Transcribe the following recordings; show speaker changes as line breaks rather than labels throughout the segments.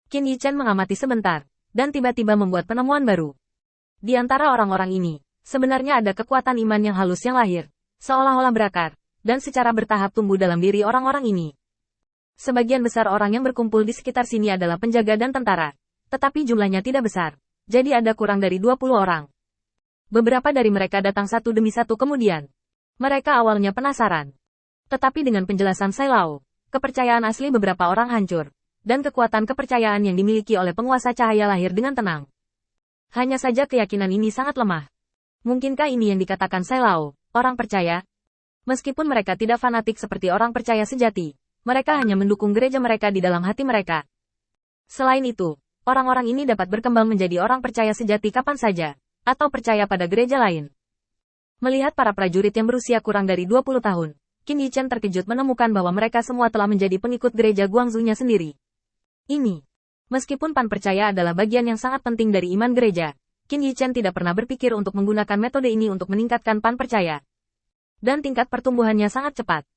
Qin Yichen mengamati sebentar, dan tiba-tiba membuat penemuan baru. Di antara orang-orang ini, sebenarnya ada kekuatan iman yang halus yang lahir, seolah-olah berakar, dan secara bertahap tumbuh dalam diri orang-orang ini. Sebagian besar orang yang berkumpul di sekitar sini adalah penjaga dan tentara, tetapi jumlahnya tidak besar, jadi ada kurang dari 20 orang. Beberapa dari mereka datang satu demi satu kemudian. Mereka awalnya penasaran. Tetapi dengan penjelasan Sai Lao, kepercayaan asli beberapa orang hancur, dan kekuatan kepercayaan yang dimiliki oleh penguasa cahaya lahir dengan tenang. Hanya saja keyakinan ini sangat lemah. Mungkinkah ini yang dikatakan Sai Lao, orang percaya? Meskipun mereka tidak fanatik seperti orang percaya sejati, mereka hanya mendukung gereja mereka di dalam hati mereka. Selain itu, orang-orang ini dapat berkembang menjadi orang percaya sejati kapan saja, atau percaya pada gereja lain. Melihat para prajurit yang berusia kurang dari 20 tahun, Qin Yichen terkejut menemukan bahwa mereka semua telah menjadi pengikut gereja Guangzhou-nya sendiri. Ini. Meskipun Pan percaya adalah bagian yang sangat penting dari iman gereja, Qin Yichen tidak pernah berpikir untuk menggunakan metode ini untuk meningkatkan Pan percaya. Dan tingkat pertumbuhannya sangat cepat.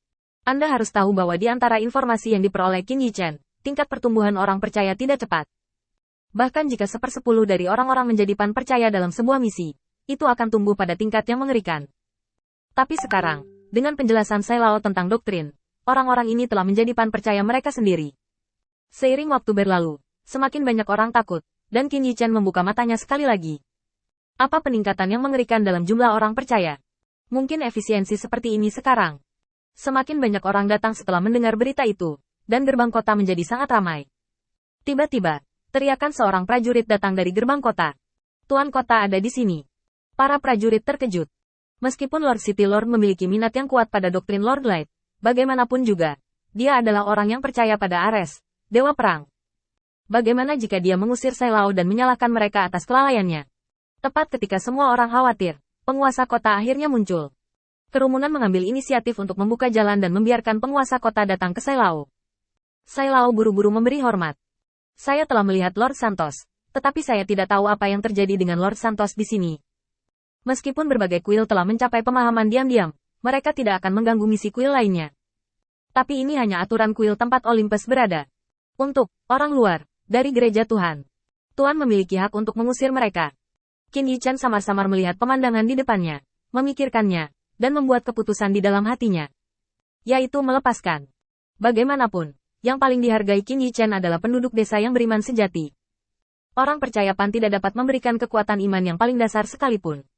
Anda harus tahu bahwa di antara informasi yang diperoleh Qin Yichen, tingkat pertumbuhan orang percaya tidak cepat. Bahkan jika 1/10 dari orang-orang menjadi Pan percaya dalam sebuah misi, itu akan tumbuh pada tingkat yang mengerikan. Tapi sekarang, dengan penjelasan Sai Lao tentang doktrin, orang-orang ini telah menjadi Pan percaya mereka sendiri. Seiring waktu berlalu, semakin banyak orang takut, dan Qin Yichen membuka matanya sekali lagi. Apa peningkatan yang mengerikan dalam jumlah orang percaya? Mungkin efisiensi seperti ini sekarang. Semakin banyak orang datang setelah mendengar berita itu, dan gerbang kota menjadi sangat ramai. Tiba-tiba, teriakan seorang prajurit datang dari gerbang kota. Tuan kota ada di sini. Para prajurit terkejut. Meskipun Lord City Lord memiliki minat yang kuat pada doktrin Lord Light, bagaimanapun juga, dia adalah orang yang percaya pada Ares, Dewa Perang. Bagaimana jika dia mengusir Sai Lao dan menyalahkan mereka atas kelalaiannya? Tepat ketika semua orang khawatir, penguasa kota akhirnya muncul. Kerumunan mengambil inisiatif untuk membuka jalan dan membiarkan penguasa kota datang ke Sai Lao. Sai Lao buru-buru memberi hormat. Saya telah melihat Lord Santos, tetapi saya tidak tahu apa yang terjadi dengan Lord Santos di sini. Meskipun berbagai kuil telah mencapai pemahaman diam-diam, mereka tidak akan mengganggu misi kuil lainnya. Tapi ini hanya aturan kuil tempat Olympus berada. Untuk orang luar, dari gereja Tuhan, Tuhan memiliki hak untuk mengusir mereka. Qin Yichen samar-samar melihat pemandangan di depannya, memikirkannya, dan membuat keputusan di dalam hatinya. Yaitu melepaskan. Bagaimanapun, yang paling dihargai Qin Yichen adalah penduduk desa yang beriman sejati. Orang percaya Pan tidak dapat memberikan kekuatan iman yang paling dasar sekalipun.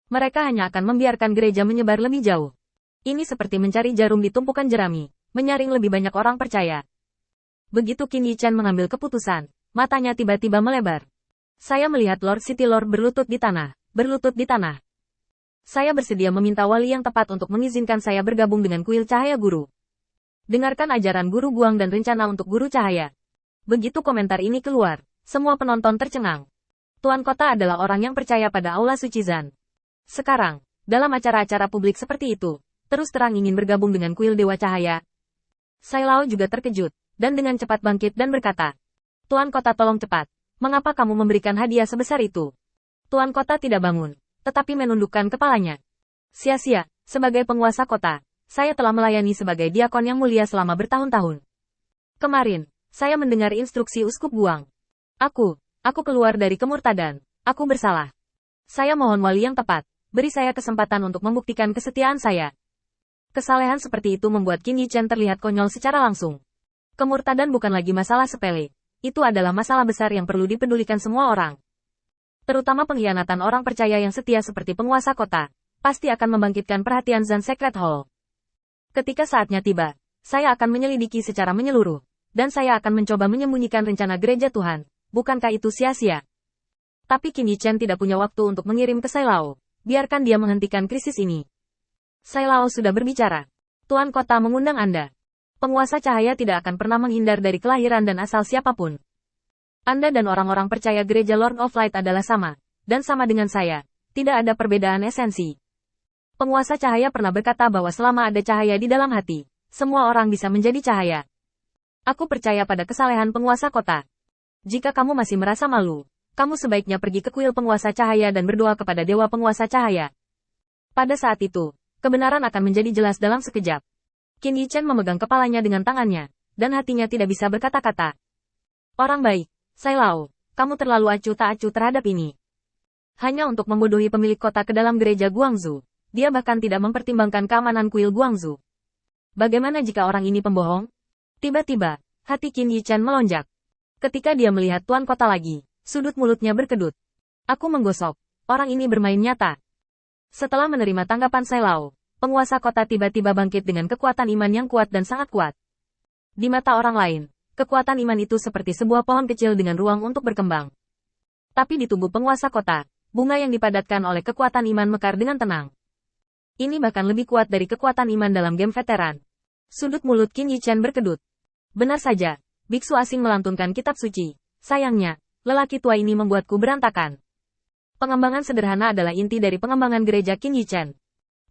Mereka hanya akan membiarkan gereja menyebar lebih jauh. Ini seperti mencari jarum di tumpukan jerami, menyaring lebih banyak orang percaya. Begitu Qin Yichen mengambil keputusan, matanya tiba-tiba melebar. Saya melihat Lord City Lord berlutut di tanah, berlutut di tanah. Saya bersedia meminta wali yang tepat untuk mengizinkan saya bergabung dengan kuil cahaya guru. Dengarkan ajaran guru Guang dan rencana untuk guru cahaya. Begitu komentar ini keluar, semua penonton tercengang. Tuan kota adalah orang yang percaya pada Aula Suci Zan. Sekarang, dalam acara-acara publik seperti itu, terus terang ingin bergabung dengan kuil Dewa Cahaya. Sai Lao juga terkejut, dan dengan cepat bangkit dan berkata, Tuan kota tolong cepat, mengapa kamu memberikan hadiah sebesar itu? Tuan kota tidak bangun, tetapi menundukkan kepalanya. Sia-sia, sebagai penguasa kota, saya telah melayani sebagai diakon yang mulia selama bertahun-tahun. Kemarin, saya mendengar instruksi Uskup Guang. Aku keluar dari kemurtadan, aku bersalah. Saya mohon wali yang tepat, beri saya kesempatan untuk membuktikan kesetiaan saya. Kesalehan seperti itu membuat Qin Yichen terlihat konyol secara langsung. Kemurtadan bukan lagi masalah sepele, itu adalah masalah besar yang perlu dipedulikan semua orang. Terutama pengkhianatan orang percaya yang setia seperti penguasa kota, pasti akan membangkitkan perhatian Zan Secret Hall. Ketika saatnya tiba, saya akan menyelidiki secara menyeluruh, dan saya akan mencoba menyembunyikan rencana gereja Tuhan, bukankah itu sia-sia? Tapi Qin Yichen tidak punya waktu untuk mengirim ke Sai Lao, biarkan dia menghentikan krisis ini. Sai Lao sudah berbicara. Tuan kota mengundang Anda. Penguasa cahaya tidak akan pernah menghindar dari kelahiran dan asal siapapun. Anda dan orang-orang percaya gereja Lord of Light adalah sama, dan sama dengan saya, tidak ada perbedaan esensi. Penguasa cahaya pernah berkata bahwa selama ada cahaya di dalam hati, semua orang bisa menjadi cahaya. Aku percaya pada kesalehan penguasa kota. Jika kamu masih merasa malu, kamu sebaiknya pergi ke kuil penguasa cahaya dan berdoa kepada dewa penguasa cahaya. Pada saat itu, kebenaran akan menjadi jelas dalam sekejap. Qin Yichen memegang kepalanya dengan tangannya, dan hatinya tidak bisa berkata-kata. Orang baik, Sai Lao, kamu terlalu acuh tak acuh terhadap ini. Hanya untuk membodohi pemilik kota ke dalam gereja Guangzhou, dia bahkan tidak mempertimbangkan keamanan kuil Guangzhou. Bagaimana jika orang ini pembohong? Tiba-tiba, hati Qin Yichan melonjak. Ketika dia melihat tuan kota lagi, sudut mulutnya berkedut. Aku menggosok, orang ini bermain nyata. Setelah menerima tanggapan Sai Lao, penguasa kota tiba-tiba bangkit dengan kekuatan iman yang kuat dan sangat kuat. Di mata orang lain, kekuatan iman itu seperti sebuah pohon kecil dengan ruang untuk berkembang. Tapi di tubuh penguasa kota, bunga yang dipadatkan oleh kekuatan iman mekar dengan tenang. Ini bahkan lebih kuat dari kekuatan iman dalam game veteran. Sudut mulut Qin Yichan berkedut. Benar saja, biksu asing melantunkan kitab suci. Sayangnya, lelaki tua ini membuatku berantakan. Pengembangan sederhana adalah inti dari pengembangan gereja Qin Yichan.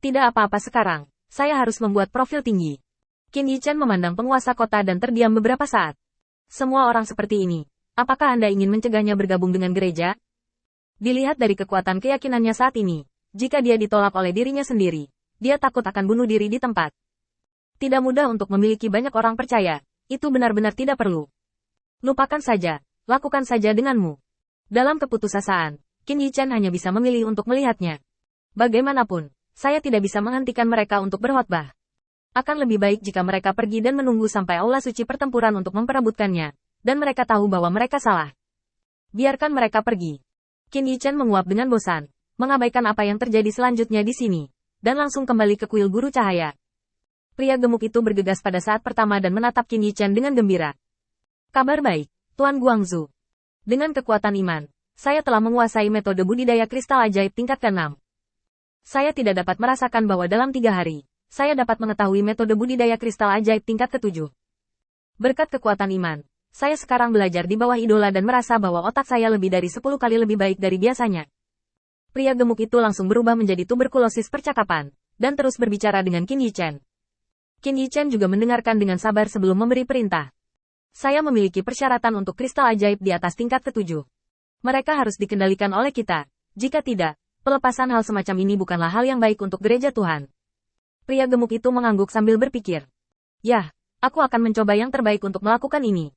Tidak apa-apa sekarang, saya harus membuat profil tinggi. Qin Yichan memandang penguasa kota dan terdiam beberapa saat. Semua orang seperti ini. Apakah Anda ingin mencegahnya bergabung dengan gereja? Dilihat dari kekuatan keyakinannya saat ini, jika dia ditolak oleh dirinya sendiri, dia takut akan bunuh diri di tempat. Tidak mudah untuk memiliki banyak orang percaya, itu benar-benar tidak perlu. Lupakan saja, lakukan saja denganmu. Dalam keputusasaan, Qin Yichan hanya bisa memilih untuk melihatnya. Bagaimanapun, saya tidak bisa menghentikan mereka untuk berkhotbah. Akan lebih baik jika mereka pergi dan menunggu sampai aula suci pertempuran untuk memperebutkannya, dan mereka tahu bahwa mereka salah. Biarkan mereka pergi. Qin Yichan menguap dengan bosan, mengabaikan apa yang terjadi selanjutnya di sini, dan langsung kembali ke kuil guru cahaya. Pria gemuk itu bergegas pada saat pertama dan menatap Qin Yichan dengan gembira. Kabar baik, Tuan Guangzhou. Dengan kekuatan iman, saya telah menguasai metode budidaya kristal ajaib tingkat ke-6. Saya tidak dapat merasakan bahwa dalam 3 hari, saya dapat mengetahui metode budidaya kristal ajaib tingkat ke-7. Berkat kekuatan iman, saya sekarang belajar di bawah idola dan merasa bahwa otak saya lebih dari 10 kali lebih baik dari biasanya. Pria gemuk itu langsung berubah menjadi tuberkulosis percakapan, dan terus berbicara dengan Qin Yichan. Qin Yichan juga mendengarkan dengan sabar sebelum memberi perintah. Saya memiliki persyaratan untuk kristal ajaib di atas tingkat ke-7. Mereka harus dikendalikan oleh kita. Jika tidak, pelepasan hal semacam ini bukanlah hal yang baik untuk gereja Tuhan. Pria gemuk itu mengangguk sambil berpikir. Yah, aku akan mencoba yang terbaik untuk melakukan ini.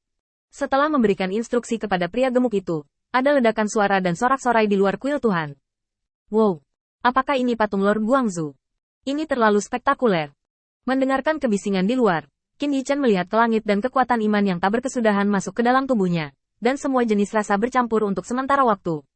Setelah memberikan instruksi kepada pria gemuk itu, ada ledakan suara dan sorak-sorai di luar kuil Tuhan. Wow, apakah ini patung Lord Guangzhou? Ini terlalu spektakuler. Mendengarkan kebisingan di luar, Qin Yichan melihat ke langit dan kekuatan iman yang tak berkesudahan masuk ke dalam tubuhnya, dan semua jenis rasa bercampur untuk sementara waktu.